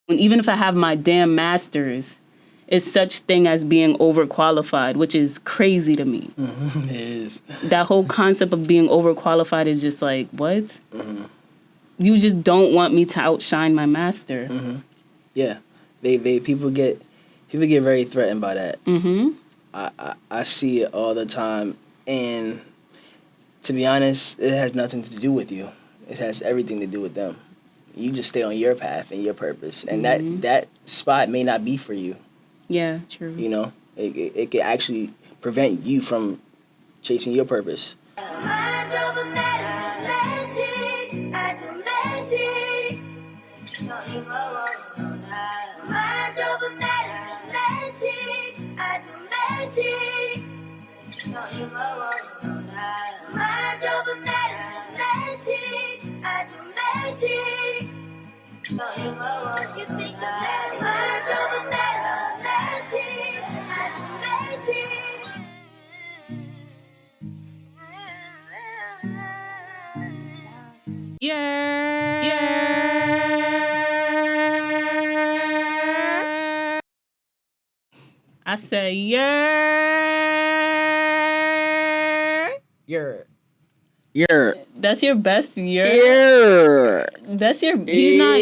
And even if I have my damn master's, it's such thing as being overqualified, which is crazy to me. It is. That whole concept of being overqualified is just like, what? You just don't want me to outshine my master. Yeah, they people get very threatened by that. I see it all the time, and to be honest, it has nothing to do with you. It has everything to do with them. You just stay on your path and your purpose, and that spot may not be for you. Yeah, true. You know, it can actually prevent you from chasing your purpose. Mind over matter is magic. I do magic. Don't need more, no, no. Mind over matter is magic. I do magic. Don't need more, no, no. Mind over matter is magic. I do magic. Don't need more, you think of that. Mind over matter is magic. I do magic. I say, yeah. You're. That's your best year? Yeah. That's your... He's not...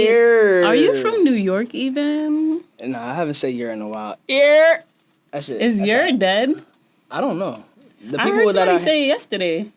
Are you from New York even? No, I haven't said year in a while. Yeah. That's it. Is you're dead? I don't know. The I heard somebody say it yesterday.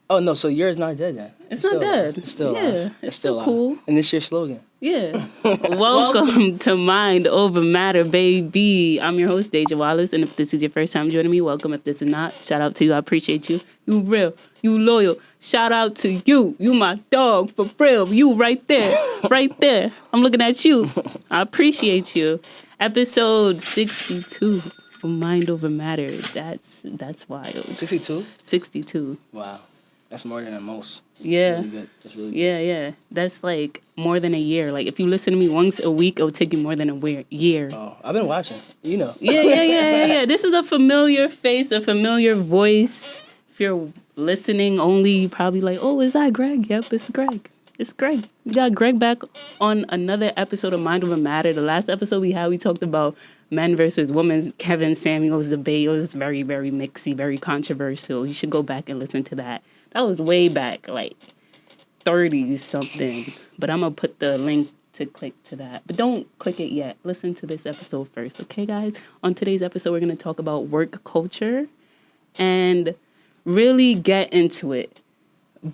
Oh, no, so yours not dead then. It's not dead. It's still yeah, alive. it's still cool. And it's your slogan. Yeah. Welcome to Mind Over Matter, baby. I'm your host, Deja Wallace, and if this is your first time joining me, welcome. If this is not, shout out to you. I appreciate you. You real. You loyal. Shout out to you. You my dog, for real. You right there. Right there. I'm looking at you. I appreciate you. Episode 62 of Mind Over Matter. That's wild. 62? 62. Wow. That's more than most. Yeah. Really good. That's really good. Yeah. That's like more than a year. Like if you listen to me once a week, it would take you more than a year. Oh, I've been watching. You know. Yeah. This is a familiar face, a familiar voice. If you're listening only, you probably like, oh, is that Greg? Yep, it's Greg. It's Greg. We got Greg back on another episode of Mind Over Matter. The last episode we talked about men versus women. Kevin Samuels debate. It was very, very mixy, very controversial. You should go back and listen to that. That was way back, like 30-something. But I'm going to put the link to click to that. But don't click it yet. Listen to this episode first. Okay, guys? On today's episode, we're going to talk about work culture and really get into it.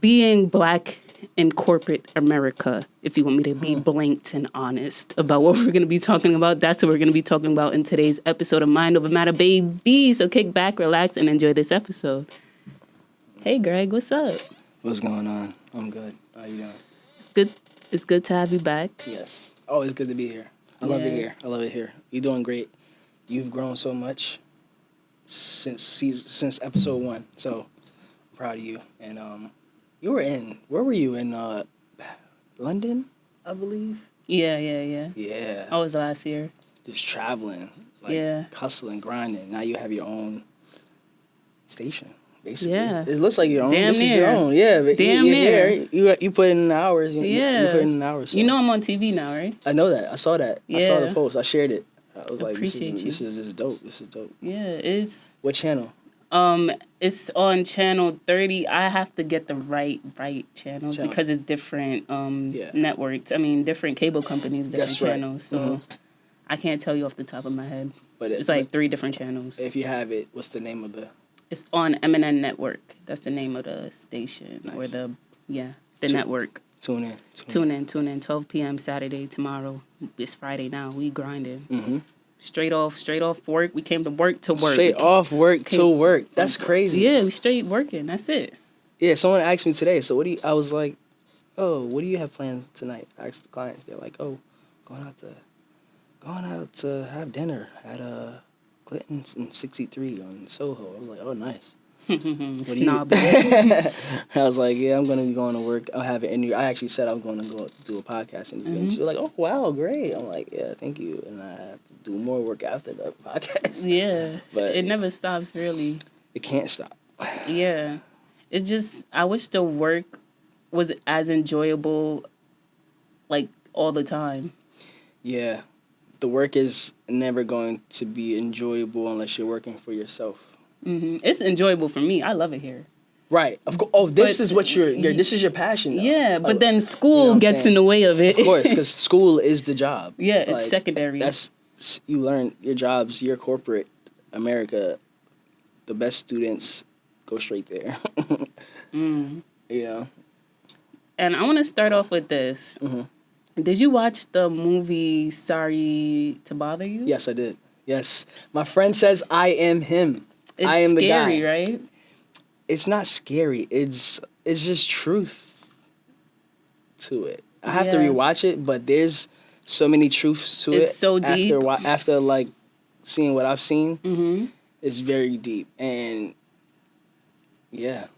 Being Black in corporate America, if you want me to be blunt and honest about what we're going to be talking about. That's what we're going to be talking about in today's episode of Mind Over Matter, baby. So kick back, relax, and enjoy this episode. Hey, Greg, what's up? What's going on? I'm good. How you doing? It's good to have you back. Yes. Always good to be here. I love it here. You're doing great. You've grown so much since episode 1. So I'm proud of you. And where were you in London, I believe? Yeah. Yeah. I was last year. Just traveling, hustling, grinding. Now you have your own station. Basically. Yeah. It looks like your own. Damn this near. is your own. Yeah, but Damn you're near. here. You put in the hours. You put in the hours. So. You know I'm on TV now, right? I know that. I saw that. Yeah. I saw the post. I shared it. I was like, this is dope. This is dope. Yeah, it's... What channel? It's on channel 30. I have to get the right channels because it's different networks. I mean, different cable companies, different channels. So I can't tell you off the top of my head. But it's like 3 different channels. If you have it, what's the name of the... It's on MNN Network. That's the name of the station. Nice. Or the network. Tune in. 12 p.m. Saturday, tomorrow. It's Friday now. We grinding. Mm-hmm. Straight off work. We came to work to work. Straight off work to work. That's crazy. Yeah, we straight working. That's it. Yeah, someone asked me today, so I was like, oh, what do you have planned tonight? I asked the clients. They're like, oh, going out to have dinner at Clinton's in 63 on Soho. I was like, oh, nice. Snob. I was like, yeah, I'm going to be going to work. I'll have an interview. I actually said I was going to go do a podcast interview. And she was like, oh, wow, great. I'm like, yeah, thank you. And I have to do more work after the podcast. Yeah. But it never stops, really. It can't stop. Yeah. It's just, I wish the work was as enjoyable, like, all the time. Yeah. The work is never going to be enjoyable unless you're working for yourself. It's enjoyable for me. I love it here. Right. Of course. Oh, this But- is what this is your passion, though. Yeah, but then You school know what I'm gets saying? in the way of it. Of course, because school is the job. Yeah, it's secondary. You learn your jobs, your corporate America. The best students go straight there. You know. And I want to start off with this. Did you watch the movie Sorry to Bother You? Yes, I did. Yes, my friend says I am him. It's I am the guy. scary, right? It's not scary. It's just truth to it. I have to Yeah. rewatch it, but there's so many truths to it. It's so deep. After like seeing what I've seen, it's very deep, and yeah,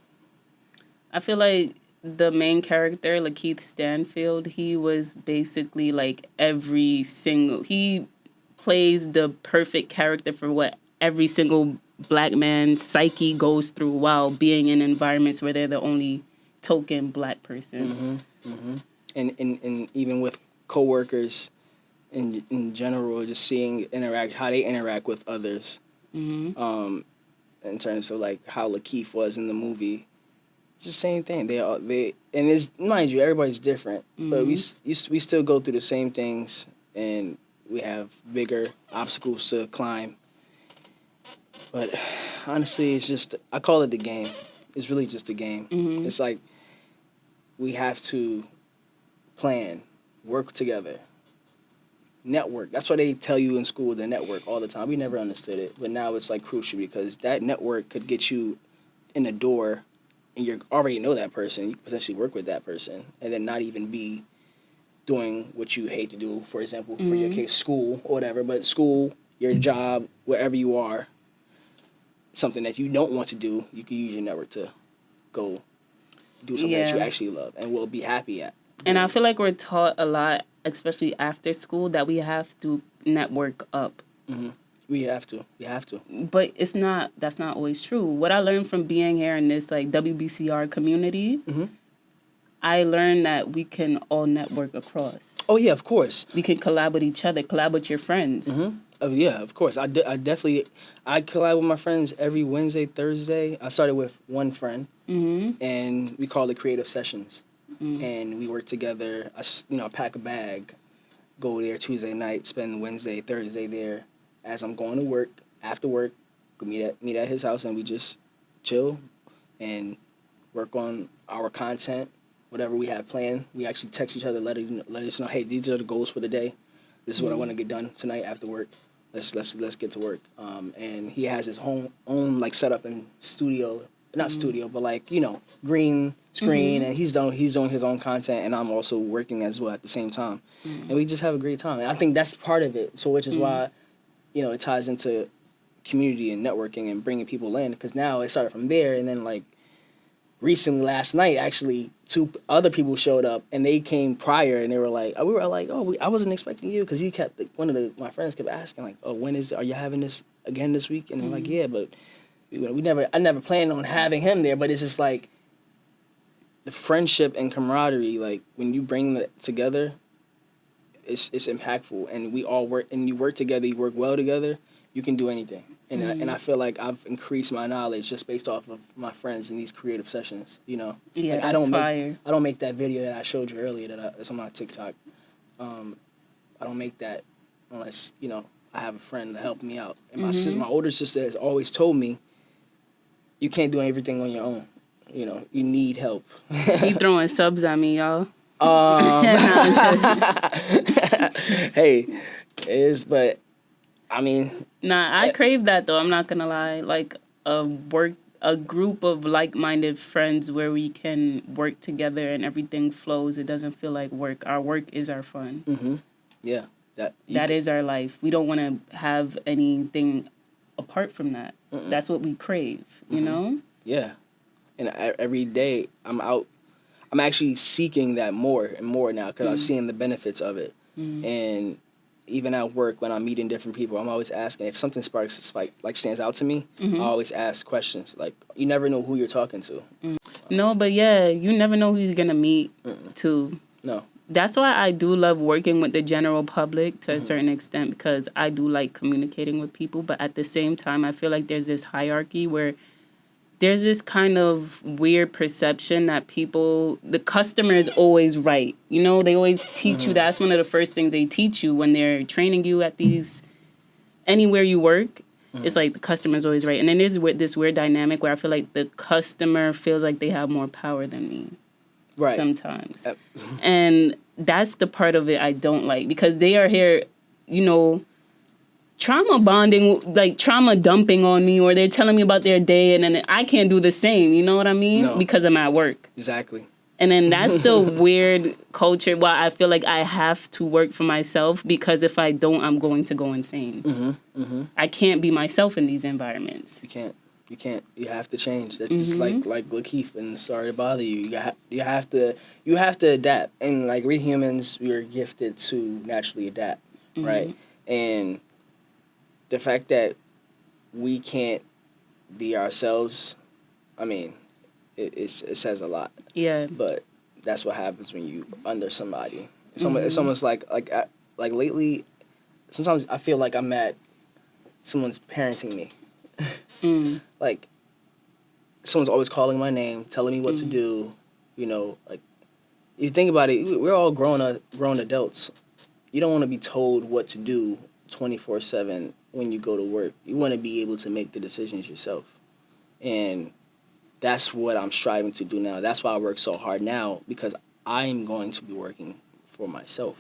I feel like the main character, Lakeith Stanfield, he was basically like he plays the perfect character for what every single black man's psyche goes through while being in environments where they're the only token black person. and even with coworkers in general, just seeing how they interact with others, in terms of like how Lakeith was in the movie. It's the same thing. And it's, mind you, everybody's different, but we still go through the same things, and we have bigger obstacles to climb. But honestly, it's just, I call it the game. It's really just a game. It's like we have to plan, work together, network. That's why they tell you in school to network all the time. We never understood it, but now it's like crucial because that network could get you in the door, and you already know that person. You could potentially work with that person, and then not even be doing what you hate to do. For example, for your case, school or whatever. But school, your job, wherever you are, something that you don't want to do, you can use your network to go do something that you actually love and will be happy at. And I feel like we're taught a lot, especially after school, that we have to network up. We have to. But that's not always true. What I learned from being here in this like WBCR community, I learned that we can all network across. Oh yeah, of course. We can collab with each other, collab with your friends. Yeah, of course. I collab with my friends every Wednesday, Thursday. I started with one friend, and we call it creative sessions. And we work together. I pack a bag, go there Tuesday night, spend Wednesday, Thursday there. As I'm going to work, after work, meet at his house, and we just chill and work on our content, whatever we have planned. We actually text each other, let us know, hey, these are the goals for the day. This is what I want to get done tonight after work. Let's get to work. And he has his own like setup and studio, not studio, but like green screen, and he's doing his own content, and I'm also working as well at the same time, and we just have a great time. And I think that's part of it. So which is why, it ties into community and networking and bringing people in, because now it started from there, and then like recently last night actually 2 other people showed up, and they came prior, and they were like, we were like, I wasn't expecting you, because he kept one of my friends kept asking like, oh, are you having this again this week? And I'm like, yeah, but I never planned on having him there, but it's just like the friendship and camaraderie, like when you bring that together, it's impactful, and we all work, and you work together, you work well together, you can do anything. And I feel like I've increased my knowledge just based off of my friends in these creative sessions, Yeah, like, that's fire. I don't make that video that I showed you earlier that's on my TikTok. I don't make that unless, I have a friend to help me out. And my older sister has always told me, you can't do everything on your own. You need help. He throwing subs at me, y'all. Hey, it is, but I mean, Nah, I crave that though. I'm not gonna lie. Like a group of like-minded friends where we can work together and everything flows. It doesn't feel like work. Our work is our fun. Yeah, that is our life. We don't want to have anything apart from that. That's what we crave. You know? Yeah, and every day I'm out. I'm actually seeking that more and more now because I've seen the benefits of it. And even at work, when I'm meeting different people, I'm always asking if something stands out to me. I always ask questions. Like, you never know who you're talking to. No, but yeah, you never know who you're gonna meet too. No. that's why I do love working with the general public to a certain extent, because I do like communicating with people. But at the same time, I feel like there's this hierarchy where there's this kind of weird perception that the customer is always right. You know, they always teach you. That's one of the first things they teach you when they're training you at anywhere you work. It's like the customer's always right. And then there's this weird dynamic where I feel like the customer feels like they have more power than me. Right. Sometimes. And that's the part of it I don't like, because they are here, you know, trauma bonding, like trauma dumping on me, or they're telling me about their day, and then I can't do the same, you know what I mean? No. Because I'm at work. Exactly. And then that's the weird culture where I feel like I have to work for myself, because if I don't, I'm going to go insane. I can't be myself in these environments. You can't. You have to change. That's like Lakeith, and sorry to bother you. You have to adapt. And like we humans, we are gifted to naturally adapt, right? And the fact that we can't be ourselves, I mean, it says a lot. Yeah. But that's what happens when you under somebody. It's almost like lately, sometimes I feel like I'm at someone's parenting me. Like someone's always calling my name, telling me what to do. You know, like if you think about it, we're all grown adults. You don't want to be told what to do 24/7 when you go to work. You want to be able to make the decisions yourself. And that's what I'm striving to do now. That's why I work so hard now, because I'm going to be working for myself.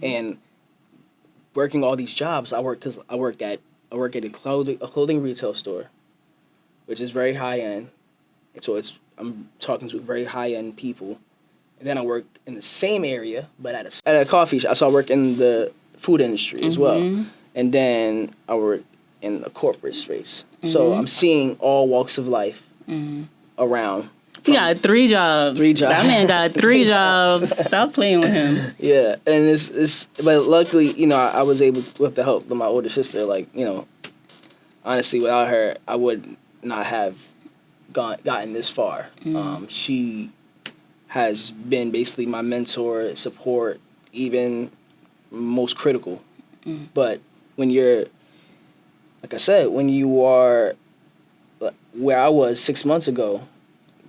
And working all these jobs, I work at a clothing retail store, which is very high end. And so I'm talking to very high end people. And then I work in the same area, but at a coffee shop. So I work in the food industry as well. And then I work in the corporate space. So I'm seeing all walks of life around. He got 3 jobs. 3 jobs. That man got 3 jobs. Stop playing with him. Yeah, and but luckily, you know, I was able to, with the help of my older sister, like, you know, honestly, without her, I would not have gotten this far. She has been basically my mentor, support, even most critical. But when you're, like I said, when you are where I was 6 months ago,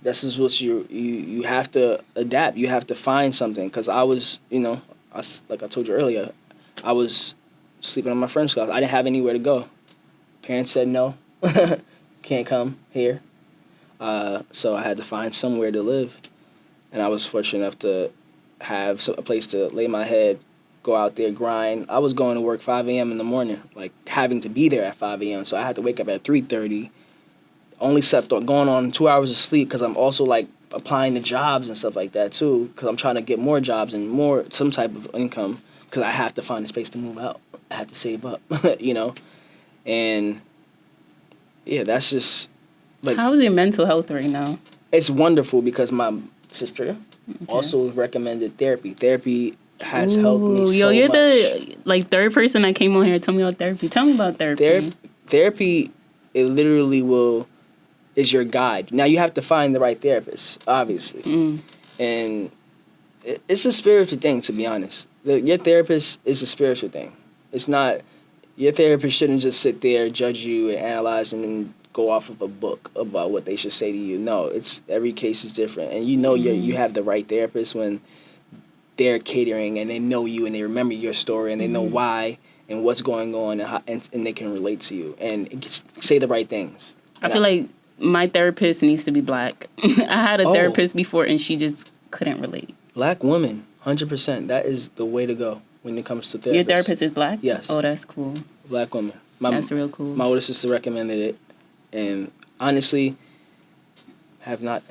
this is what you have to adapt. You have to find something. Because I was, you know, like I told you earlier, I was sleeping on my friend's couch. I didn't have anywhere to go. Parents said no, can't come here. So I had to find somewhere to live. And I was fortunate enough to have a place to lay my head, go out there, grind. I was going to work 5 a.m. in the morning, like having to be there at 5 a.m. So I had to wake up at 3:30. Only slept on, going on 2 hours of sleep, because I'm also like applying to jobs and stuff like that too, because I'm trying to get more jobs and some type of income, because I have to find a space to move out. I have to save up, you know? And yeah, that's just like... How is your mental health right now? It's wonderful, because my sister also recommended therapy. Therapy has helped me so much. You're the third person that came on here and told me about therapy. Tell me about therapy. Therapy, it literally is your guide. Now, you have to find the right therapist, obviously. And it's a spiritual thing, to be honest. Your therapist is a spiritual thing. It's not... Your therapist shouldn't just sit there, judge you, and analyze, and then go off of a book about what they should say to you. No, every case is different. And you know you have the right therapist when they're catering, and they know you, and they remember your story, and they know why and what's going on, and they can relate to you and say the right things. I feel like my therapist needs to be Black. I had a therapist before, and she just couldn't relate. Black women, 100%. That is the way to go when it comes to therapy. Your therapist is Black? Yes. Oh, that's cool. Black woman. That's real cool. My older sister recommended it, and honestly, has not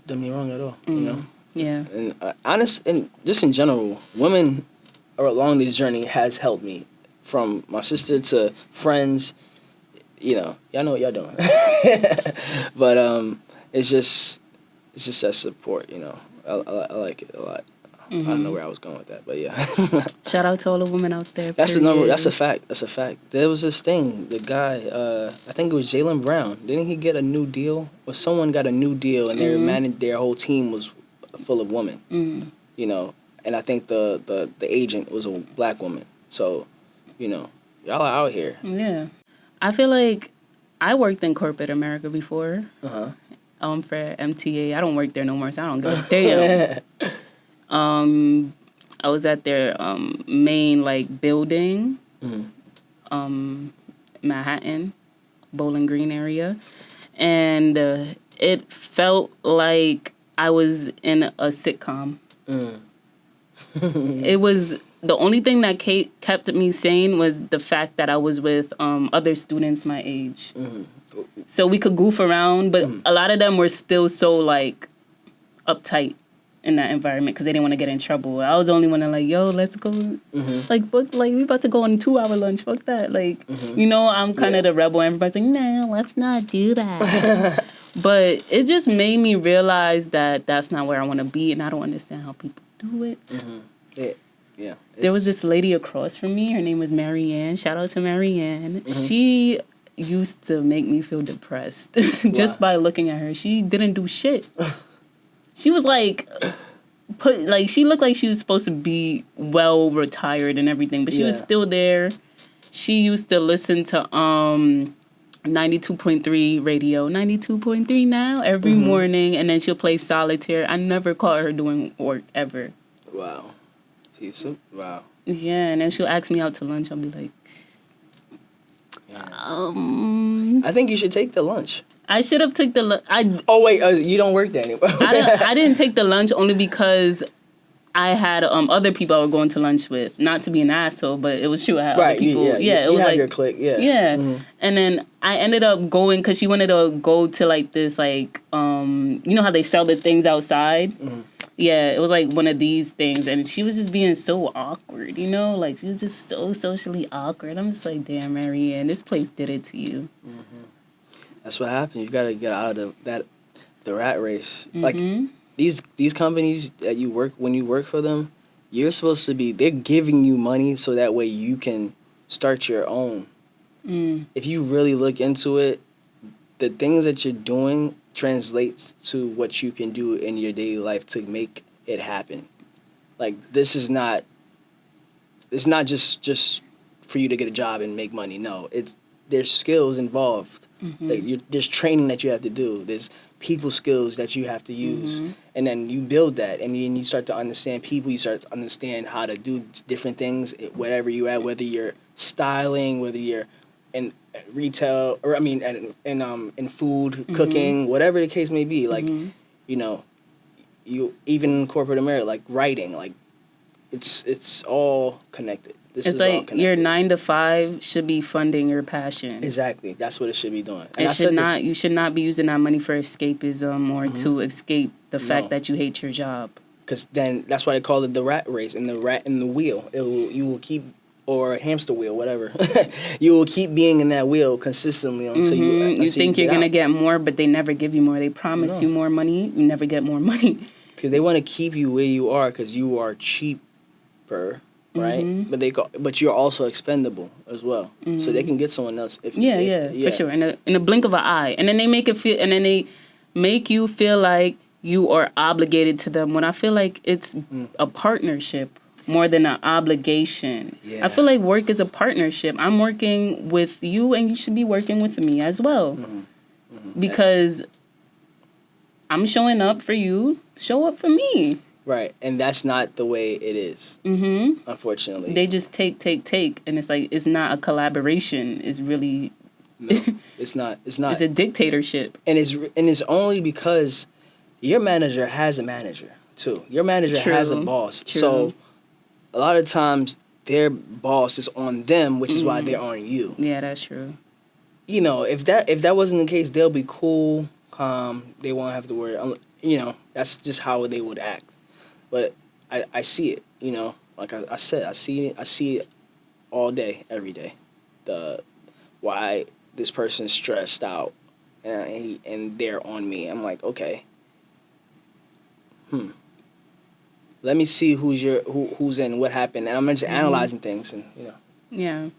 done me wrong at all. You know. Yeah. And and just in general, women along this journey has helped me, from my sister to friends. You know, y'all know what y'all doing. But it's just that support. You know, I like it a lot. I don't know where I was going with that, but yeah. Shout out to all the women out there. That's That's a fact. There was this thing. The guy, I think it was Jaylen Brown. Didn't he get a new deal? Or someone got a new deal, and their whole team was full of women. You know, and I think the agent was a black woman. So, y'all are out here. Yeah. I feel like I worked in corporate America before. For MTA. I don't work there no more, so I don't give a damn. I was at their main building, Manhattan, Bowling Green area, and it felt like I was in a sitcom. It was the only thing that kept me sane was the fact that I was with other students my age. So we could goof around, but a lot of them were still so uptight in that environment because they didn't want to get in trouble. I was the only one that yo, let's go. Fuck, we about to go on a 2-hour lunch. Fuck that. I'm kind of the rebel. And everybody's no, let's not do that. But it just made me realize that that's not where I want to be, and I don't understand how people do it. Yeah. There was this lady across from me. Her name was Marianne. Shout out to Marianne. She used to make me feel depressed just by looking at her. She didn't do shit. She was she looked like she was supposed to be well retired and everything, but she was still there. She used to listen to 92.3 radio, 92.3 now every morning, and then she'll play solitaire. I never caught her doing work ever. Wow. Wow. Yeah, and then she'll ask me out to lunch. I'll be like, I think you should take the lunch. I should have took the lunch. Oh wait, you don't work there anymore. I didn't take the lunch only because I had other people I was going to lunch with. Not to be an asshole, but it was true. I had other people. Yeah, it you was have your clique. Yeah. Yeah, and then I ended up going because she wanted to go to this you know how they sell the things outside. Yeah, it was one of these things, and she was just being so awkward, she was just so socially awkward. I'm just like, damn, Marianne, this place did it to you. That's what happened. You got to get out of the rat race. These companies that you work, when you work for them, you're supposed to be, they're giving you money so that way you can start your own. If you really look into it, the things that you're doing translates to what you can do in your daily life to make it happen. It's not just for you to get a job and make money. No, there's skills involved. There's training that you have to do. There's people skills that you have to use. And then you build that, and then you start to understand people. You start to understand how to do different things, wherever you're at, whether you're styling, whether you're in retail, or in food, cooking, whatever the case may be. You even in corporate America, writing, it's all connected. Your 9 to 5 should be funding your passion. Exactly, that's what it should be doing. And you should not be using that money for escapism or to escape the fact that you hate your job. Because then that's why they call it the rat race and the rat in the wheel. You will keep, or a hamster wheel, whatever. You will keep being in that wheel consistently until you think you're gonna get more, but they never give you more. They promise you more money, you never get more money. Because they want to keep you where you are because you are cheaper. Right, but you're also expendable as well, so they can get someone else. For sure. In a blink of an eye, and then they make you feel like you are obligated to them. When I feel like it's a partnership more than an obligation. Yeah. I feel like work is a partnership. I'm working with you, and you should be working with me as well, because I'm showing up for you. Show up for me. Right, and that's not the way it is. Unfortunately, they just take, and it's not a collaboration. It's really, it's not. It's not. It's a dictatorship, and it's only because your manager has a manager too. Your manager has a boss. True. So a lot of times their boss is on them, which is why they're on you. Yeah, that's true. If that wasn't the case, they'll be cool, calm. They won't have to worry. That's just how they would act. But I see it, like I said, I see it all day, every day. Why this person's stressed out, and they're on me. I'm like, okay. Let me see who's in, what happened, and I'm just analyzing things, and Yeah,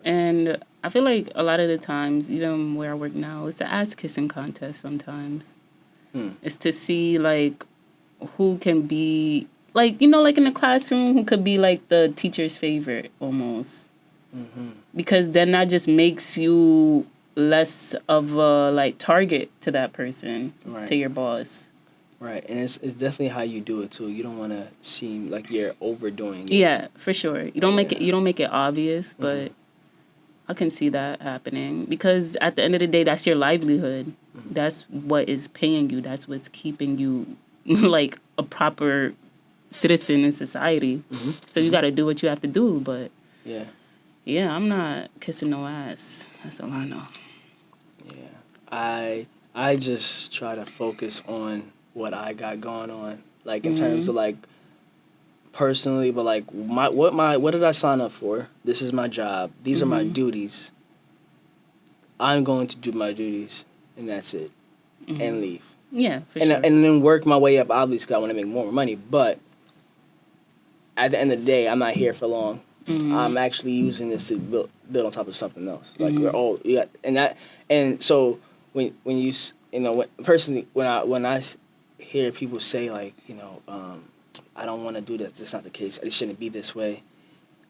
and I feel like a lot of the times, even where I work now, it's an ass kissing contest. Sometimes, it's to see who can be like, you know, like in the classroom, who could be like the teacher's favorite almost. Because then that just makes you less of a like target to that person, Right. to your boss. Right, and it's definitely how you do it too. You don't want to seem like you're overdoing it. Yeah, for sure. You don't make Yeah. it. You don't make it obvious, but I can see that happening because at the end of the day, that's your livelihood. That's what is paying you. That's what's keeping you like a proper citizen in society. So you got to do what you have to do. But Yeah, yeah, I'm not kissing no ass. That's all I know. yeah. I just try to focus on what I got going on, like in terms of like personally, but like what did I sign up for? This is my job. These are my duties. I'm going to do my duties, and that's it, and leave. Yeah, for And sure. and then work my way up, obviously, because I want to make more money. But at the end of the day, I'm not here for long. I'm actually using this to build on top of something else. Like we're all and so when personally when I hear people say like I don't want to do this. That's not the case. It shouldn't be this way.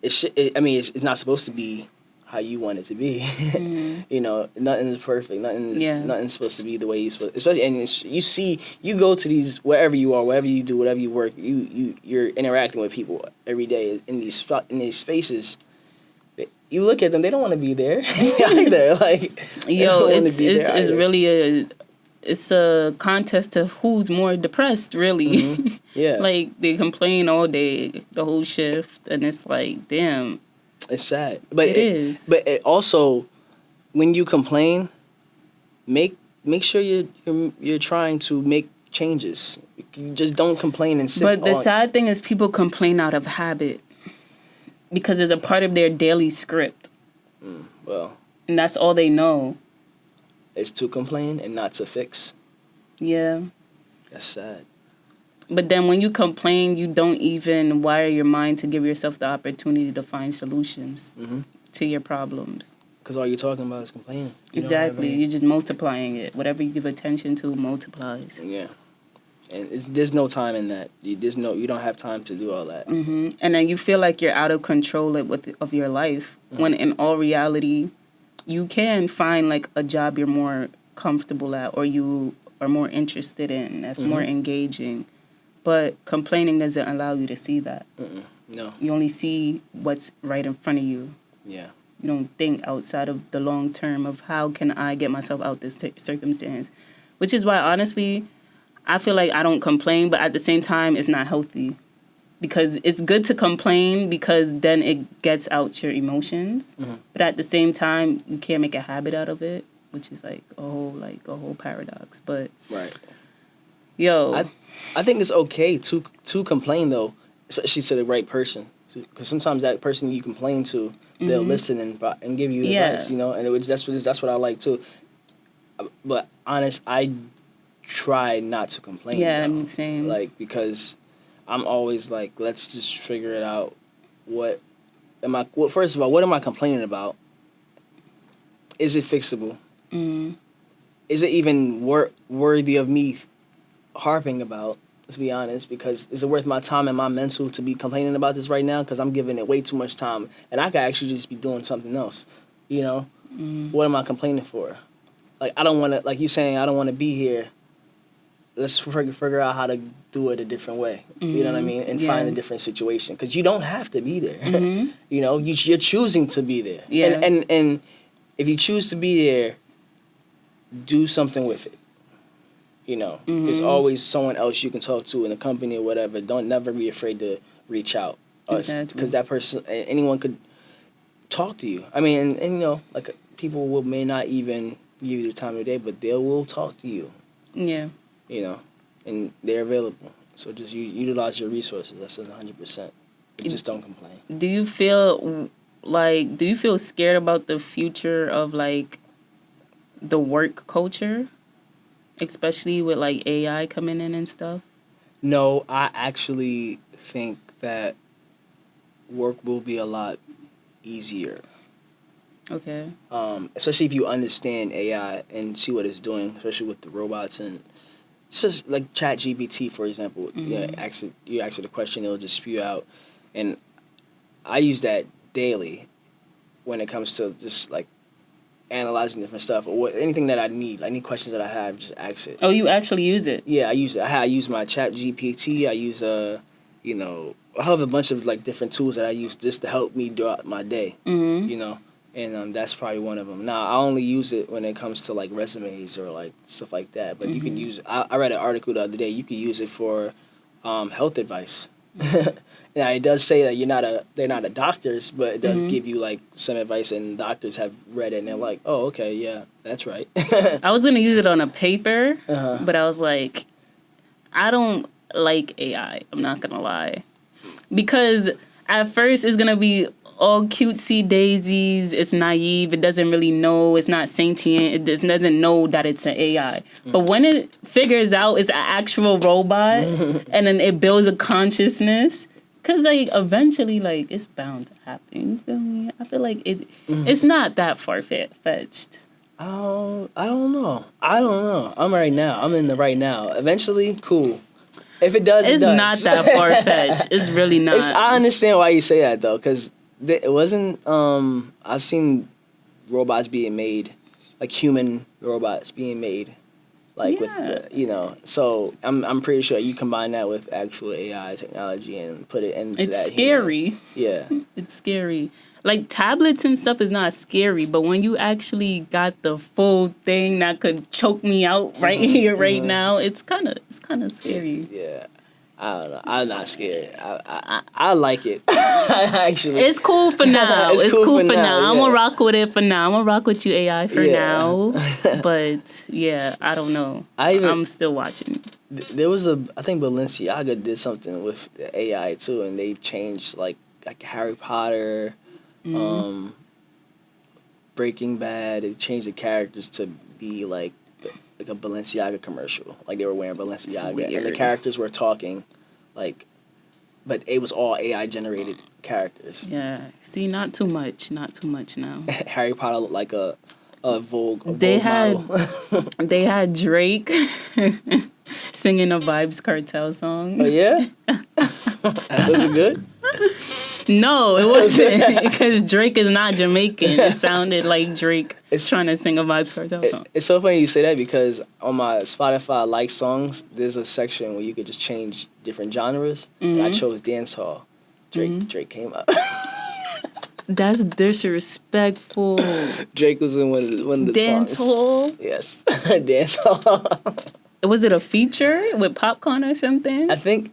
It's not supposed to be how you want it to be. Nothing is perfect. Nothing's supposed to be the way you're supposed. Especially, and you go to these wherever you are, wherever you do, whatever you work. You're interacting with people every day in these spaces. You look at them; they don't want to be there either. Like, Yo, it's really it's a contest of who's more depressed, really. Yeah. Like, they complain all day, the whole shift, and it's like, damn. It's sad, but It is. But it also, when you complain, make sure you're trying to make changes. You just don't complain and sit. But the sad thing is, people complain out of habit because it's a part of their daily script, Well, and that's all they know. it's to complain and not to fix. Yeah. That's sad. But then when you complain, you don't even wire your mind to give yourself the opportunity to find solutions to your problems. Because all you're talking about is complaining. Exactly. You're just multiplying it. Whatever you give attention to multiplies. Yeah. And there's no time in that. You don't have time to do all that. And then you feel like you're out of control of your life, when in all reality, you can find like a job you're more comfortable at or you are more interested in, that's more engaging. But complaining doesn't allow you to see that. No. You only see what's right in front of you. Yeah. You don't think outside of the long term of how can I get myself out this circumstance. Which is why, honestly, I feel like I don't complain, but at the same time, it's not healthy. Because it's good to complain because then it gets out your emotions. But at the same time, you can't make a habit out of it, which is like a whole paradox. But Right. yo, I think it's okay to complain though, especially to the right person, because sometimes that person you complain to, they'll listen and give you advice, and that's what I like too. But honest, I try not to complain. Yeah, though. I mean, same. Like, because I'm always like, let's just figure it out. First of all, what am I complaining about? Is it fixable? Is it even worthy of me harping about? Let's be honest, because is it worth my time and my mental to be complaining about this right now? Because I'm giving it way too much time, and I could actually just be doing something else. What am I complaining for? Like, I don't want to, like you saying, I don't want to be here. Let's figure out how to do it a different way. You know what I mean? And find a different situation, because you don't have to be there. You're choosing to be there. Yeah. And if you choose to be there, do something with it. There's always someone else you can talk to in a company or whatever. Don't never be afraid to reach out. Exactly. Because that person, anyone could talk to you. I mean, and like people may not even give you the time of day, but they will talk to you. Yeah. And they're available. So just utilize your resources. That's 100%. Just don't complain. Do you feel scared about the future of like the work culture, especially with like AI coming in and stuff? No, I actually think that work will be a lot easier. Okay. Especially if you understand AI and see what it's doing, especially with the robots and it's just like ChatGPT, for example. You ask it a question, it'll just spew out, and I use that daily when it comes to just like analyzing different stuff or anything that I need. Any questions that I have, just ask it. Oh, you actually use it? Yeah, I use it. I use my ChatGPT. I use I have a bunch of like different tools that I use just to help me throughout my day. And that's probably one of them. Now I only use it when it comes to like resumes or like stuff like that. But you could use it. I read an article the other day. You could use it for health advice. Now it does say that they're not a doctors, but it does give you like some advice, and doctors have read it and they're like, oh, okay, yeah, that's right. I was gonna use it on a paper, but I was like, I don't like AI. I'm not gonna lie, because at first it's gonna be all cutesy daisies. It's naive. It doesn't really know. It's not sentient. It just doesn't know that it's an AI. But when it figures out it's an actual robot, and then it builds a consciousness, because like eventually like it's bound to happen. You feel me? I feel like it's not that far-fetched. I don't know. I'm in the right now. Eventually, cool. If it does, It's it does. not that far-fetched. It's really not. I understand why you say that though, because it wasn't. I've seen robots being made, like human robots being made, like with So I'm pretty sure you combine that with actual AI technology and put it into It's that. scary. Yeah. It's scary. Like tablets and stuff is not scary, but when you actually got the full thing that could choke me out right here, right now, it's kind of scary. Yeah. I don't know. I'm not scared. I like it. Actually, It's cool for now. It's cool for now. I'm yeah. gonna rock with it for now. I'm gonna rock with you, AI, for now. But yeah, I don't know. I'm still watching. There was I think Balenciaga did something with the AI too, and they changed like Harry Potter, Breaking Bad. They changed the characters to be like a Balenciaga commercial. Like they were wearing Balenciaga, and the characters were talking, like, but it was all AI generated characters. Yeah. See, not too much now. Harry Potter looked like a Vogue. They Vogue model. They had Drake singing a Vibes Cartel song. Oh yeah, was it good? No, it wasn't, because Drake is not Jamaican. It sounded like Drake is trying to sing a Vibes Cartel song. It's so funny you say that, because on my Spotify like songs, there's a section where you could just change different genres. And I chose dancehall. Drake came up. That's disrespectful. Drake was in one of the songs. Dancehall? Yes, dancehall. Was it a feature with Popcorn or something? I think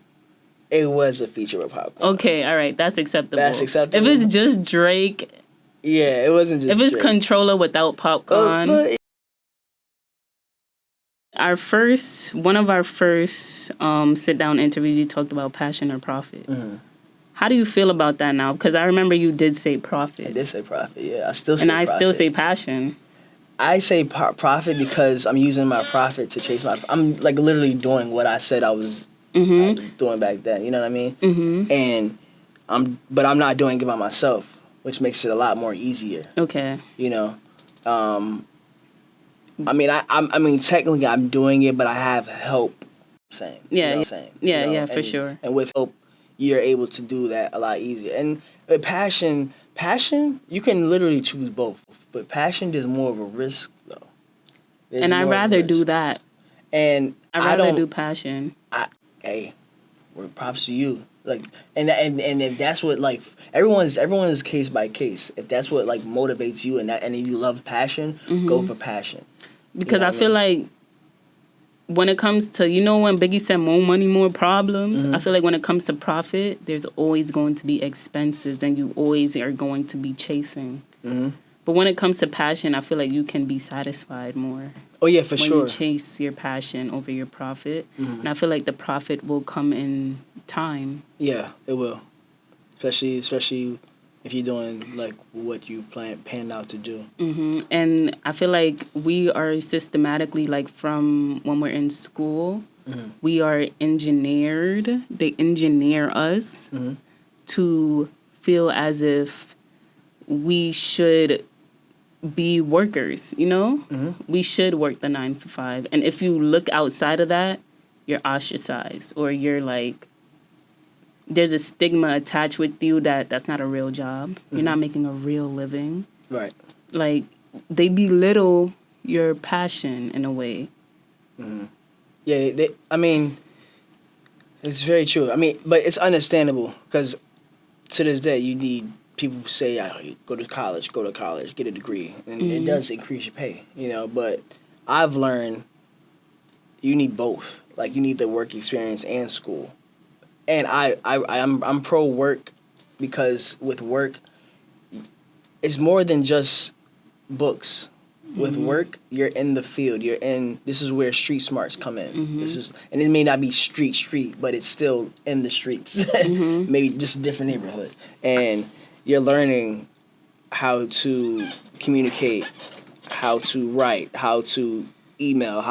it was a feature with Popcorn. Okay, all right, that's acceptable. That's acceptable. If it's just Drake, yeah, it wasn't just. If it's Drake. Controller without Popcorn. One of our first sit down interviews, you talked about passion or profit. How do you feel about that now? Because I remember you did say profit. I did say profit. Yeah, I still say. And profit. I still say passion. I say profit because I'm using my profit to chase my. I'm like literally doing what I said I was doing back then. You know what I mean? And but I'm not doing it by myself, which makes it a lot more easier. Okay. You know, I mean, technically I'm doing it, but I have help. Saying. Yeah. You know what I'm saying? Yeah, for sure. And with help, you're able to do that a lot easier. And with passion, you can literally choose both. But passion, there's more of a risk, though. And I'd rather do that. And I'd rather do passion. Hey, we're props to you. Like, and if that's what, like, everyone's case by case. If that's what like motivates you, and if you love passion, go for passion. Because you know I feel like when it comes to, when Biggie said more money, more problems, I feel like when it comes to profit, there's always going to be expenses, and you always are going to be chasing. But when it comes to passion, I feel like you can be satisfied more. Oh, yeah, for sure. When you chase your passion over your profit. And I feel like the profit will come in time. Yeah, it will. Especially if you're doing, like, what you planned out to do. And I feel like we are systematically, like, from when we're in school, we are engineered. They engineer us to feel as if we should be workers, We should work the 9 to 5. And if you look outside of that, you're ostracized, or you're like, there's a stigma attached with you that's not a real job. You're not making a real living. Right. Like, they belittle your passion in a way. Yeah, I mean, it's very true. I mean, but it's understandable because to this day, you need people who say, go to college, get a degree. And it does increase your pay, but I've learned you need both. Like, you need the work experience and school. And I'm pro work because with work, it's more than just books. With work, you're in the field. This is where street smarts come in. And it may not be street, but it's still in the streets. Maybe just a different neighborhood. And you're learning how to communicate, how to write, how to email,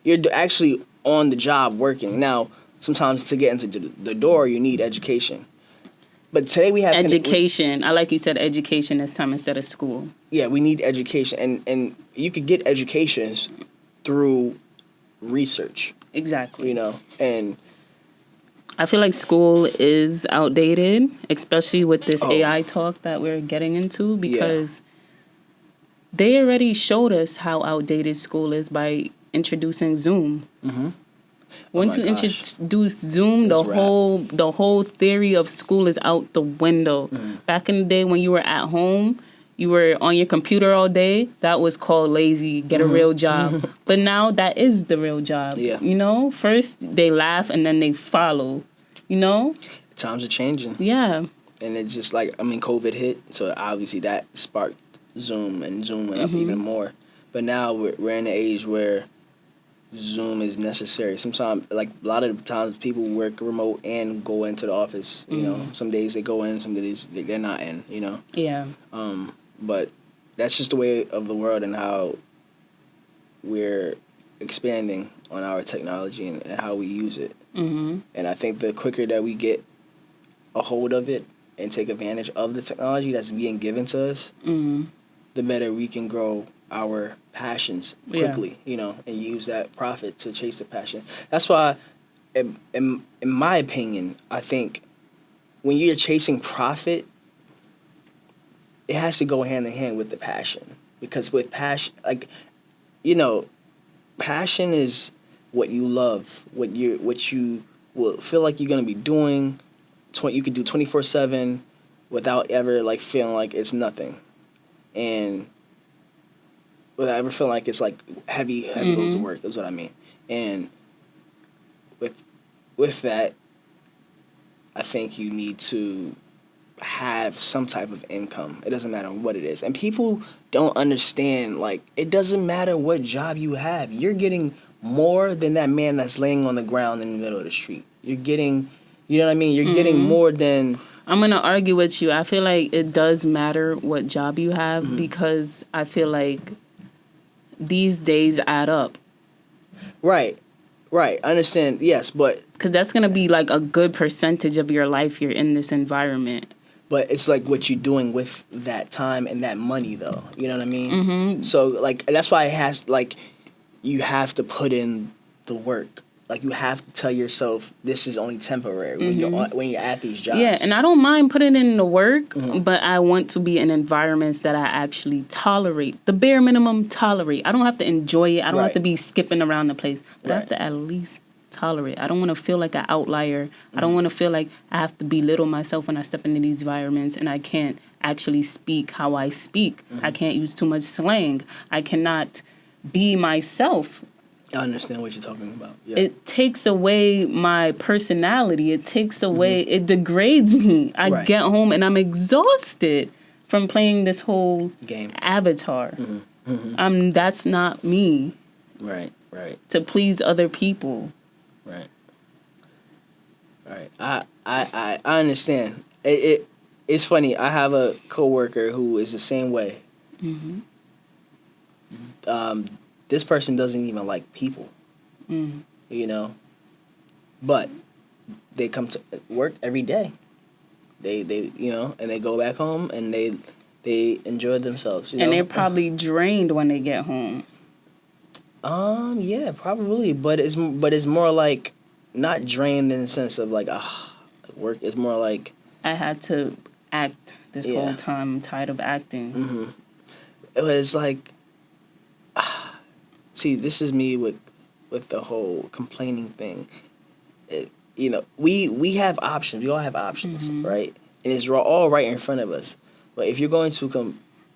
you're actually on the job working. Now, sometimes to get into the door, you need education. But today we have education. I like you said education this time instead of school. Yeah, we need education, and you could get educations through research. Exactly. And I feel like school is outdated, especially with this AI talk that we're getting into, because they already showed us how outdated school is by introducing Zoom. Once you introduce Zoom, the whole theory of school is out the window. Back in the day when you were at home, you were on your computer all day. That was called lazy. Get a real job. But now that is the real job. Yeah. First they laugh and then they follow. Times are changing. Yeah. And it's just like, COVID hit, so obviously that sparked Zoom, and Zoom went up even more. But now we're in an age where Zoom is necessary. Sometimes, like a lot of the times, people work remote and go into the office. Some days they go in, some days they're not in. Yeah. But that's just the way of the world and how we're expanding on our technology and how we use it. And I think the quicker that we get a hold of it and take advantage of the technology that's being given to us, the better we can grow our passions quickly, and use that profit to chase the passion. That's why, in my opinion, I think when you're chasing profit, it has to go hand in hand with the passion. Because with passion, passion is what you love, what you will feel like you're gonna be doing. You could do 24/7 without ever feeling like it's nothing, and without ever feeling like it's heavy loads of work. Is what I mean. And with that, I think you need to have some type of income. It doesn't matter what it is. And people don't understand, it doesn't matter what job you have. You're getting more than that man that's laying on the ground in the middle of the street. You're getting, you know what I mean? You're getting more than... I'm going to argue with you. I feel like it does matter what job you have because I feel like these days add up. Right. I understand. Yes, but... Because that's going to be a good percentage of your life you're in this environment. But it's what you're doing with that time and that money, though. You know what I mean? So, that's why it has, you have to put in the work. You have to tell yourself this is only temporary when you're at these jobs. Yeah, and I don't mind putting in the work, but I want to be in environments that I actually tolerate. The bare minimum, tolerate. I don't have to enjoy it. I don't have to be skipping around the place. But I have to at least tolerate. I don't want to feel like an outlier. I don't want to feel like I have to belittle myself when I step into these environments and I can't actually speak how I speak. I can't use too much slang. I cannot be myself. I understand what you're talking about. Yeah. It takes away my personality. It takes away, it degrades me. I get home and I'm exhausted from playing this whole game avatar. That's not me. Right. To please other people. Right. I understand. It's funny. I have a coworker who is the same way. This person doesn't even like people, but they come to work every day. They and they go back home and they enjoy themselves. And they're probably drained when they get home. Yeah, probably, but it's more like not drained in the sense of like work. It's more like I had to act this Yeah. whole time. I'm tired of acting. it's like see, this is me with the whole complaining thing. We have options. We all have options, right? And it's all right in front of us. But if you're going to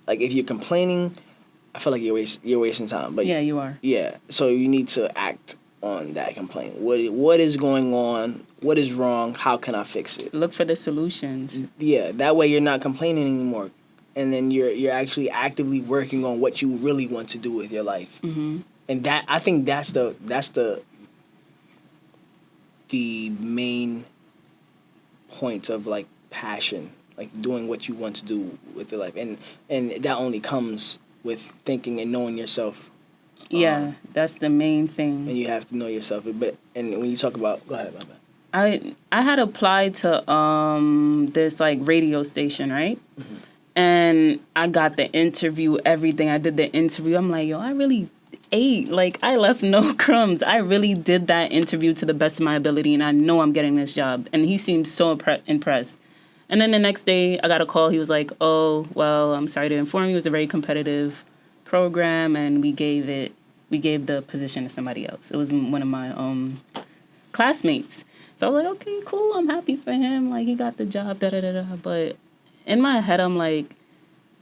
if you're complaining, I feel like you're wasting time. But Yeah, you are. yeah, so you need to act on that complaint. What is going on? What is wrong? How can I fix it? Look for the solutions. Yeah, that way you're not complaining anymore, and then you're actually actively working on what you really want to do with your life. And that, I think that's the main point of like passion, like doing what you want to do with your life, and that only comes with thinking and knowing yourself. Yeah, that's the main And thing. you have to know yourself. But when you talk about, go ahead, my bad. I had applied to this like radio station, right? And I got the interview, everything. I did the interview. I'm like, yo, I really ate. Like, I left no crumbs. I really did that interview to the best of my ability, and I know I'm getting this job. And he seemed so impressed. And then the next day, I got a call. He was like, oh, well, I'm sorry to inform you. It was a very competitive program, and we gave the position to somebody else. It was one of my classmates. So I was like, okay, cool. I'm happy for him. Like, he got the job, da-da-da-da. But in my head, I'm like,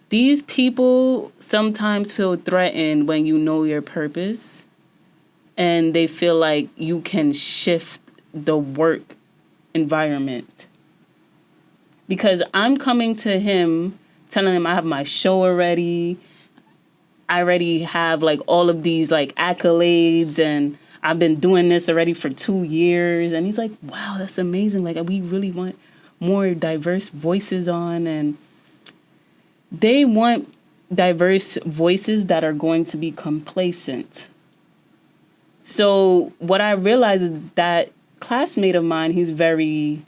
these people sometimes feel threatened when you know your purpose, and they feel like you can shift the work environment. Because I'm coming to him, telling him I have my show already. I already have like all of these like accolades, and I've been doing this already for 2 years. And he's like, wow, that's amazing. Like, we really want more diverse voices on. And they want diverse voices that are going to be complacent. So what I realized is that classmate of mine, he's very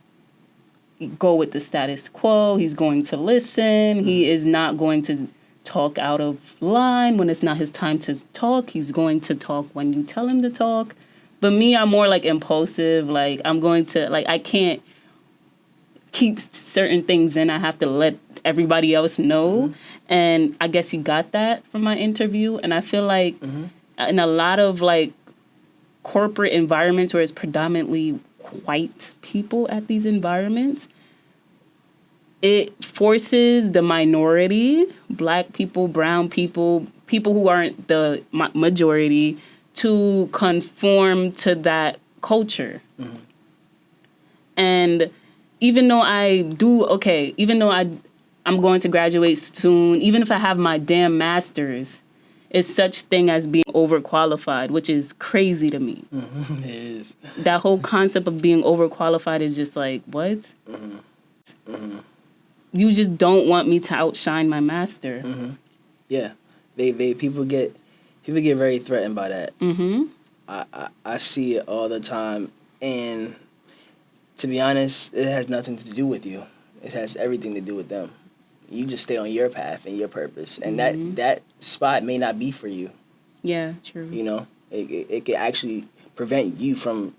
go with the status quo. He's going to listen. He is not going to talk out of line when it's not his time to talk. He's going to talk when you tell him to talk. But me, I'm more like impulsive. Like, I'm going to, like, I can't keep certain things in. I have to let everybody else know. And I guess he got that from my interview. And I feel like in a lot of like corporate environments where it's predominantly white people at these environments, it forces the minority, black people, brown people, people who aren't the majority, to conform to that culture. And even though I'm going to graduate soon, even if I have my damn master's, it's such thing as being overqualified, which is crazy to me. It is. That whole concept of being overqualified is just like, what? You just don't want me to outshine my master. Yeah, people get very threatened by that. I see it all the time, and to be honest, it has nothing to do with you. It has everything to do with them. You just stay on your path and your purpose, and that spot may not be for you. Yeah, true. You know, it could actually prevent you from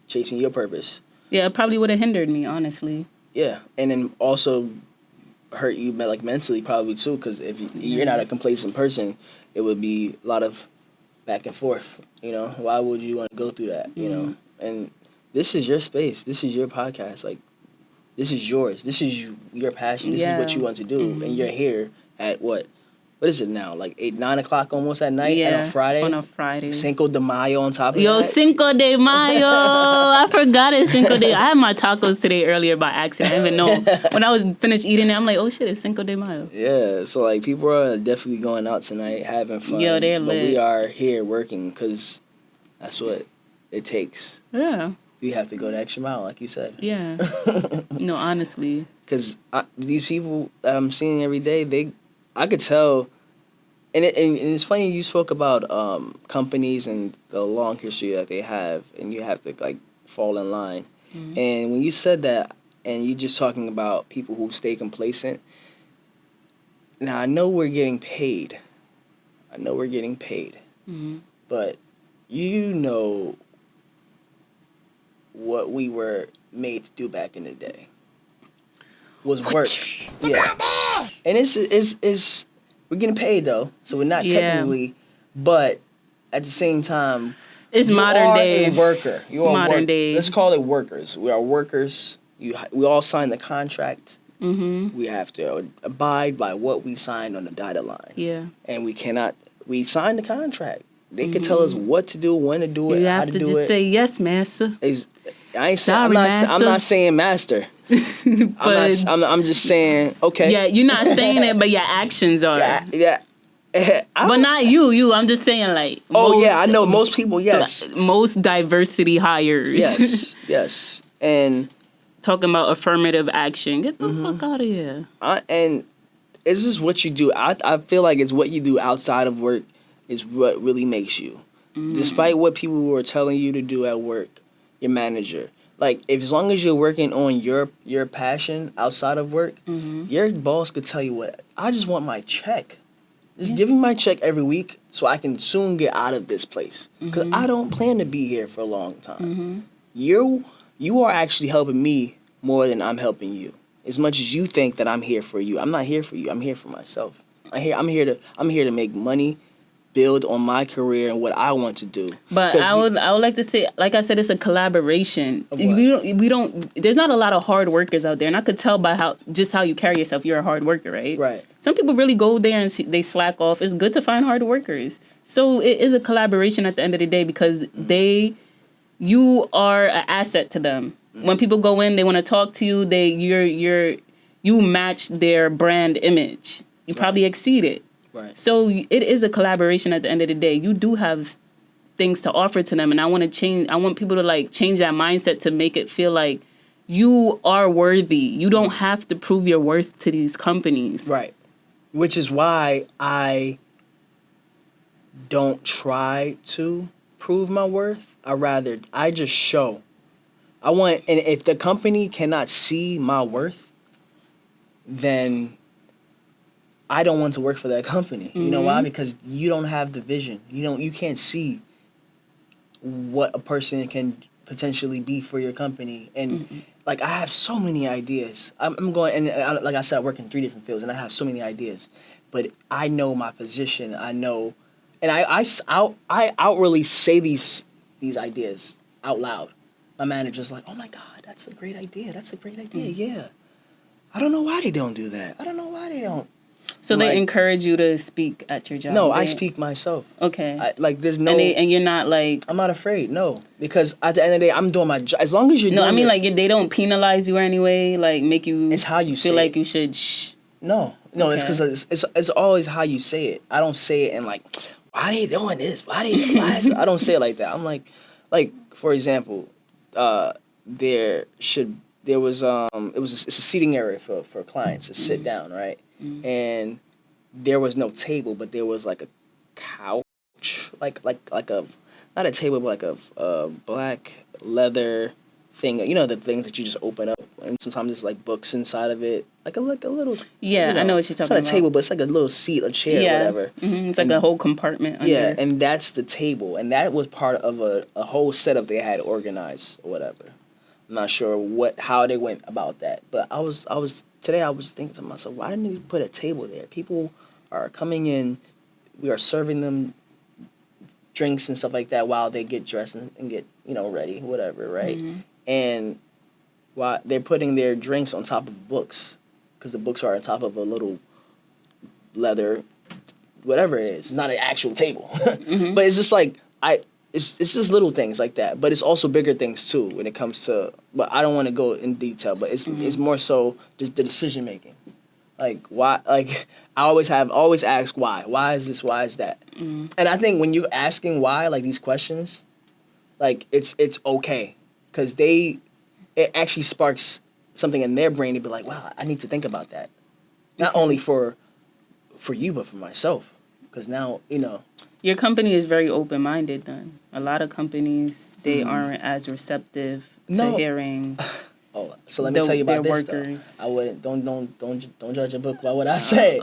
chasing your purpose. Yeah, it probably would have hindered me, honestly. Yeah, and then also hurt you like mentally probably too, because if you're not a complacent person, it would be a lot of back and forth. You know, why would you want to go through that? You know, and this is your space. This is your podcast. Like, this is yours. This is your passion. This is what you want to do, and you're here at what is it now? Like 8, 9 o'clock almost at night, and on Friday. On a Friday. Cinco de Mayo on top of Yo, that. Cinco de Mayo. I forgot it's Cinco de. I had my tacos today earlier by accident. I didn't even know. When I was finished eating it, I'm like, oh shit, it's Cinco de Mayo. Yeah, so like people are definitely going out tonight, having fun. Yo, they're lit. But we are here working because that's what it takes. Yeah. We have to go the extra mile, like you said. Yeah. No, honestly. Because these people that I'm seeing every day, I could tell, and it's funny you spoke about companies and the long history that they have, and you have to like fall in line. And when you said that, and you're just talking about people who stay complacent, now I know we're getting paid. but you know what we were made to do back in the day was work. Yeah. And it's we're getting paid though, so we're not technically, but at the same time, it's you modern are day. a worker. You are modern day. Let's call it workers. We are workers. We all sign the contract. Mm-hmm. We have to abide by what we signed on the dotted line. Yeah. And we cannot. We signed the contract. They could tell us what to do, when to do it, You how have to to do just it. say yes, master. I'm not saying master. But I'm just saying okay. yeah, you're not saying it, but your actions are. Yeah. But not you. I'm just saying, like. I know most people. Yes. Most diversity hires. Yes. And talking about affirmative action. Get the fuck out of here. And it's just what you do. I feel like it's what you do outside of work is what really makes you. Despite what people were telling you to do at work, your manager. Like, as long as you're working on your passion outside of work, your boss could tell you what, I just want my check. Just give me my check every week so I can soon get out of this place. Because I don't plan to be here for a long time. You are actually helping me more than I'm helping you. As much as you think that I'm here for you, I'm not here for you. I'm here for myself. I'm here to make money, build on my career and what I want to do. But I would like to say, like I said, it's a collaboration. We don't. There's not a lot of hard workers out there, and I could tell by how you carry yourself. You're a hard worker, right? Right. Some people really go there and they slack off. It's good to find hard workers. So it is a collaboration at the end of the day because you are an asset to them. When people go in, they want to talk to you. You match their brand image. You probably exceed it. Right. So it is a collaboration at the end of the day. You do have things to offer to them, and I want people to like change that mindset to make it feel like you are worthy. You don't have to prove your worth to these companies. Right. Which is why I don't try to prove my worth. I just show. And if the company cannot see my worth, then I don't want to work for that company. You know why? Because you don't have the vision. You can't see what a person can potentially be for your company. And like I have so many ideas. I'm going and like I said, I work in 3 different fields, and I have so many ideas. But I know my position. I know, and I outwardly say these ideas out loud. My manager's like, "Oh my God, that's a great idea. That's a great idea." Yeah. I don't know why they don't do that. I don't know why they don't. So they encourage you to speak at your job? No, I speak myself. Okay. There's no... And you're not like... I'm not afraid, no. Because at the end of the day, I'm doing my job. As long as you're doing... No, I mean, they don't penalize you anyway, like, make you... It's how you say feel like it. you should shh. No, okay. It's because it's always how you say it. I don't say it and like, why are they doing this? Why is it? I don't say it like that. I'm like, for example, it's a seating area for clients to sit down, right? And there was no table, but there was like a couch, like a, not a table, but like a black leather thing. You know, the things that you just open up, and sometimes it's like books inside of it, like a little. Yeah, I know what you're talking about. It's not a table, but it's like a little seat, a chair, whatever. It's like a whole compartment. Yeah, and that's the table, and that was part of a whole setup they had organized or whatever. I'm not sure how they went about that, but today I was thinking to myself, why didn't they put a table there? People are coming in, we are serving them drinks and stuff like that while they get dressed and get ready, whatever, right? And while they're putting their drinks on top of books, because the books are on top of a little leather, whatever it is. It's not an actual table, but it's just like It's just little things like that, but it's also bigger things too when it comes to. But I don't want to go in detail. But it's more so just the decision making, like why. Like I always ask why. Why is this? Why is that? And I think when you're asking why, like these questions, like it's okay, because it actually sparks something in their brain to be like, wow, I need to think about that, not only for you but for myself, because now Your company is very open-minded then. A lot of companies, they aren't as receptive to hearing Oh, so let me tell you about their this workers. though. I wouldn't don't judge a book by what I say.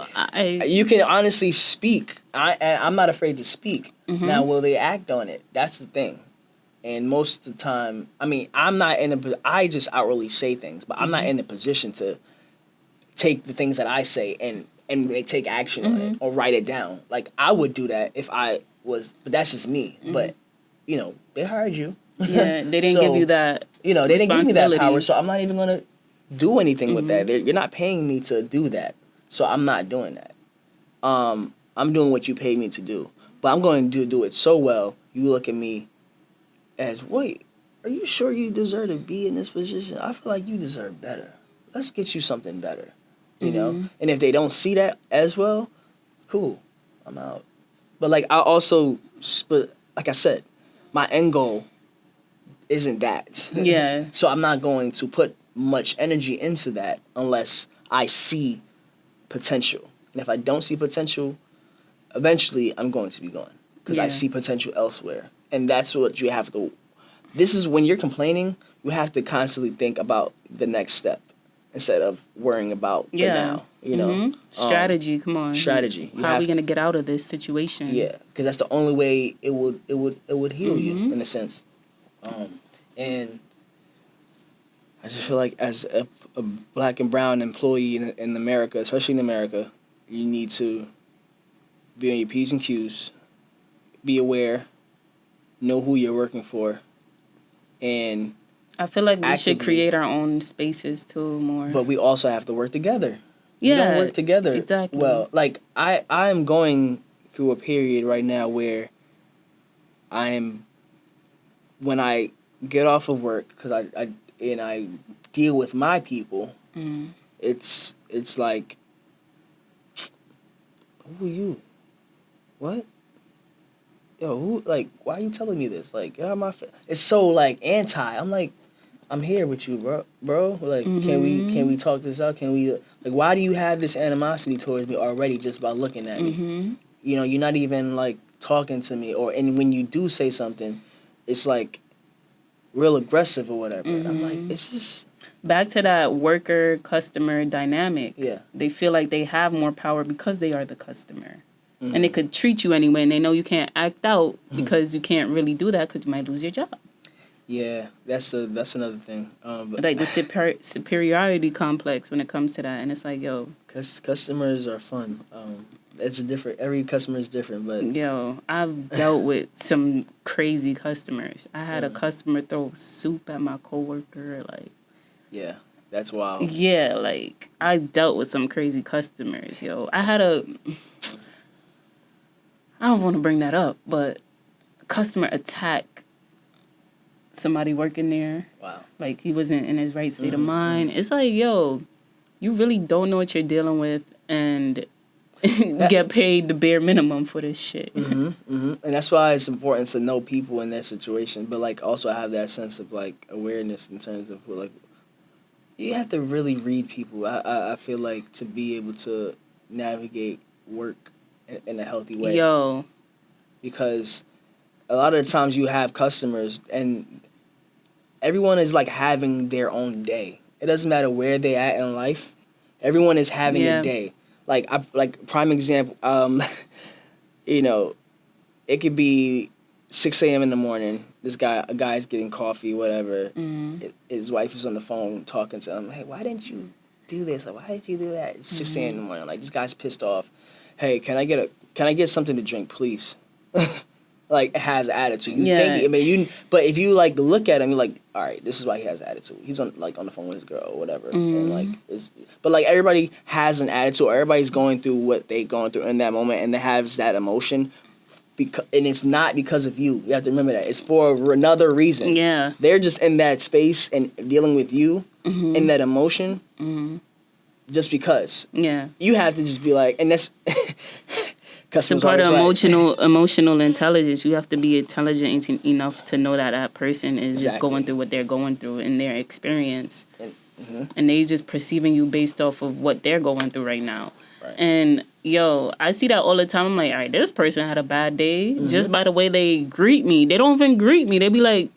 You can honestly speak. I'm not afraid to speak. Now, will they act on it? That's the thing. And most of the time, I mean, I just outwardly say things, but I'm not in a position to take the things that I say and take action on it or write it down. Like, I would do that if I was, but that's just me. But, they hired you. Yeah, they didn't give you that. They didn't give me that power, responsibility. so I'm not even gonna do anything with that. You're not paying me to do that, so I'm not doing that. I'm doing what you paid me to do, but I'm going to do it so well. You look at me as, wait, are you sure you deserve to be in this position? I feel like you deserve better. Let's get you something better, you know. And if they don't see that as well, cool, I'm out. But like but like I said, my end goal isn't that. Yeah. So I'm not going to put much energy into that unless I see potential. And if I don't see potential, eventually I'm going to be gone because I Yeah. see potential elsewhere. And that's what you have to. This is when you're complaining, you have to constantly think about the next step instead of worrying about the now. You know, Strategy. Come on. strategy. You How are have we gonna get out of this situation? Yeah, because that's the only way it would heal you in a sense. And I just feel like as a black and brown employee in America, especially in America, you need to be on your P's and Q's, be aware, know who you're working for, and I feel like we should actively- create our own spaces too more. but we also have to work together. Yeah, we don't work together. exactly. Well, like I am going through a period right now where when I get off of work, because I deal with my people, it's like, who are you? What? Yo, who? Like, why are you telling me this? Like, it's so like anti. I'm like, I'm here with you, bro. Like, can we talk this out? Can we, like, why do you have this animosity towards me already just by looking at me? You know, you're not even like talking to me, and when you do say something, it's like real aggressive or whatever. And I'm like, it's just back to that worker customer dynamic. Yeah. They feel like they have more power because they are the customer. And they could treat you anyway, and they know you can't act out because you can't really do that because you might lose your job. Yeah, that's another thing. But Like the superiority complex when it comes to that, and it's like, yo, customers are fun. Every customer is different, but yo, I've dealt with some crazy customers. I had a customer throw soup at my coworker, like. yeah, that's wild. Yeah, like I dealt with some crazy customers, yo. I don't want to bring that up, but a customer attack somebody working there. Wow. Like he wasn't in his right state of mind. It's like, yo, you really don't know what you're dealing with, and get paid the bare minimum for this shit. And that's why it's important to know people in their situation, but like also have that sense of like awareness in terms of like you have to really read people. I feel like to be able to navigate work in a healthy way. Yo. Because a lot of the times you have customers and everyone is like having their own day. It doesn't matter where they at in life. Everyone is having a day. Like prime example, you know, it could be 6 a.m. in the morning. A guy's getting coffee, whatever. His wife is on the phone talking to him. Hey, why didn't you do this? Like, why did you do that? It's 6 a.m. in the morning. Like, this guy's pissed off. Hey, can I get something to drink, please? Like, has attitude. But if you like look at him, you're like, all right, this is why he has attitude. He's on the phone with his girl or whatever, and like, but like everybody has an attitude. Or everybody's going through what they going through in that moment, and they have that emotion. And it's not because of you. You have to remember that it's for another reason. Yeah, they're just in that space and dealing with you in that emotion. Just because. Yeah, you have to just be like, and that's. It's a part of emotional intelligence. You have to be intelligent enough to know that person is just going through what they're going through in their experience. And they just perceiving you based off of what they're going through right now. Right. And, yo, I see that all the time. I'm like, all right, this person had a bad day just by the way they greet me. They don't even greet me. They be like,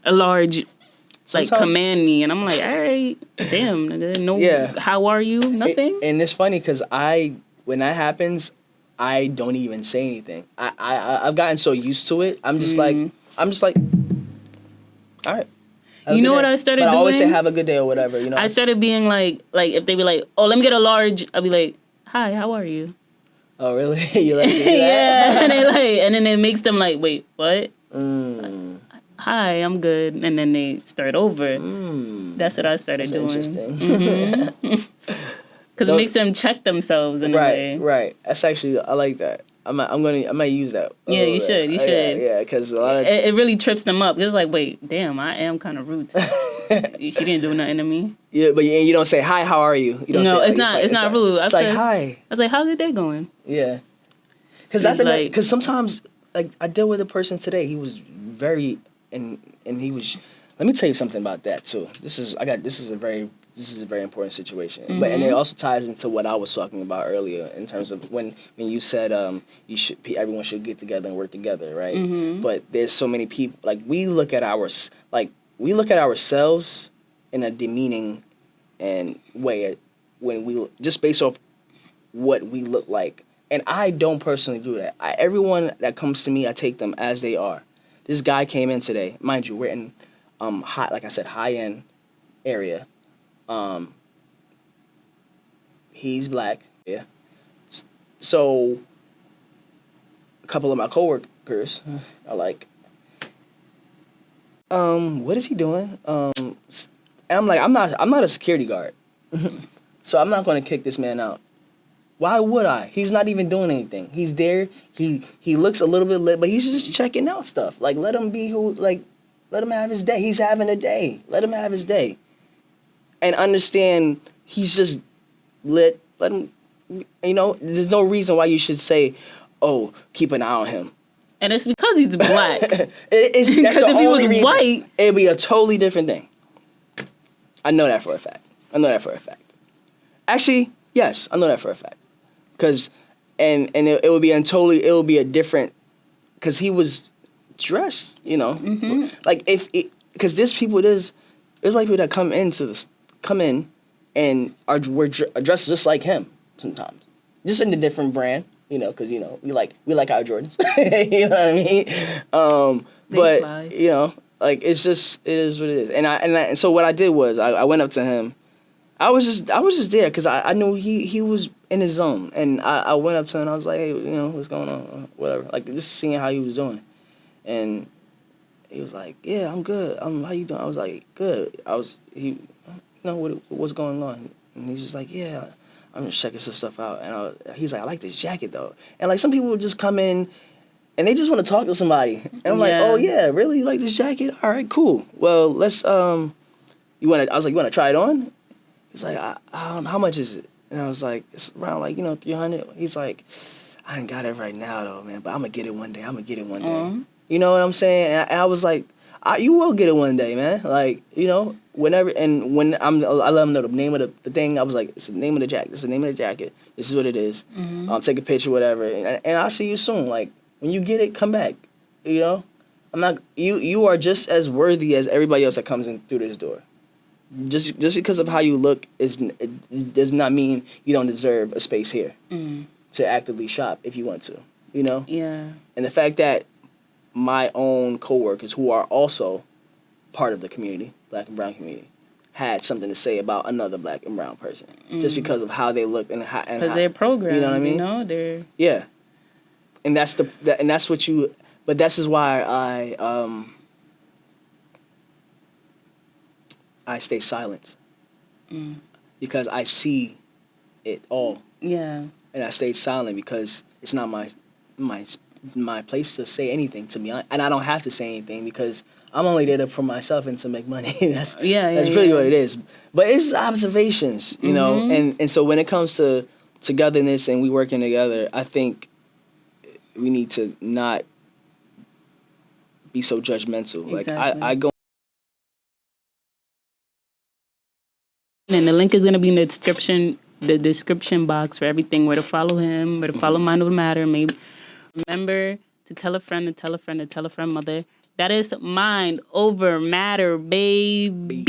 a large like command me, and I'm like, all right, damn, nigga, no, how are you? Nothing. And it's funny because when that happens, I don't even say anything. I've gotten so used to it. I'm just like, all right. You know what I started doing? I always say have a good day or whatever. You know. I started being like if they be like, oh, let me get a large, I'll be like, hi, how are you? Oh really? You like to do that? Yeah, and then it makes them like, wait, what? Hi, I'm good, and then they start over. That's what I started doing. Interesting. Because it makes them check themselves in a way. Right. That's actually, I like that. I might use that. Yeah, you should. You should. Yeah, because a lot of it really trips them up. It's like, wait, damn, I am kind of rude. She didn't do nothing to me. Yeah, but you don't say hi. How are you? You don't no, say, it's not. It's not rude. It's like hi. I was like, how's your day going? Yeah. Because sometimes, like, I dealt with a person today. He was very and he was. Let me tell you something about that too. This is a very important situation. Mm-hmm. And it also ties into what I was talking about earlier in terms of when you said everyone should get together and work together, right? Mm-hmm. But there's so many people, like we look at ourselves in a demeaning and way when we just based off what we look like. And I don't personally do that. Everyone that comes to me, I take them as they are. This guy came in today, mind you, we're in high-end area. He's black, yeah. So a couple of my coworkers are like, what is he doing? And I'm like, I'm not a security guard, so I'm not going to kick this man out. Why would I? He's not even doing anything. He's there. He looks a little bit lit, but he's just checking out stuff. Like let him have his day. He's having a day. Let him have his day. And understand he's just lit. Let him, there's no reason why you should say, oh, keep an eye on him. And it's because he's black. That's the if he was reason. White, it'd be a totally different thing. I know that for a fact. Actually, yes, I know that for a fact. Because, and it would be a different, because he was dressed, Mm-hmm. Like because there's white people that come in and we're dressed just like him sometimes, just in a different brand, because we like our Jordans, you know what I mean? But fly. Like it is what it is. And so what I did was I went up to him. I was just there because I knew he was in his zone, and I went up to him and I was like, hey, what's going on, whatever, like just seeing how he was doing, and he was like, yeah, I'm good. How you doing? I was like, good. What's going on? And he's just like, yeah, I'm just checking some stuff out. And he's like, I like this jacket though. And like some people would just come in and they just want to talk to somebody. And I'm like, oh yeah, really? You like this jacket? All right, cool. Well, let's, I was like, you want to try it on? He's like, how much is it? And I was like, it's around like, 300. He's like, I ain't got it right now though, man, but I'm gonna get it one day. You know what I'm saying? And I was like, you will get it one day, man. Like, whenever, and when I let him know the name of the thing, I was like, it's the name of the jacket. This is the name of the jacket. This is what it is. Mm-hmm. Take a picture, whatever. And I'll see you soon. Like, when you get it, come back. I'm not, you are just as worthy as everybody else that comes in through this door. Just because of how you look, it does not mean you don't deserve a space here to actively shop if you want to, Yeah. And the fact that my own coworkers who are also part of the community, black and brown community, had something to say about another black and brown person just because of how they look and how they're programmed. You know what I mean? They're and that's what you. But this is why I stay silent because I see it all. Yeah. And I stayed silent because it's not my place to say anything, to me, and I don't have to say anything because I'm only there for myself and to make money. That's really what it is. But it's observations, and so when it comes to togetherness and we working together, I think we need to not be so judgmental. Exactly. Like I go. And the link is gonna be in the description box for everything, where to follow him, where to follow Mind Over Matter. Maybe remember to tell a friend, to tell a friend, to tell a friend, mother. That is mind over matter, baby.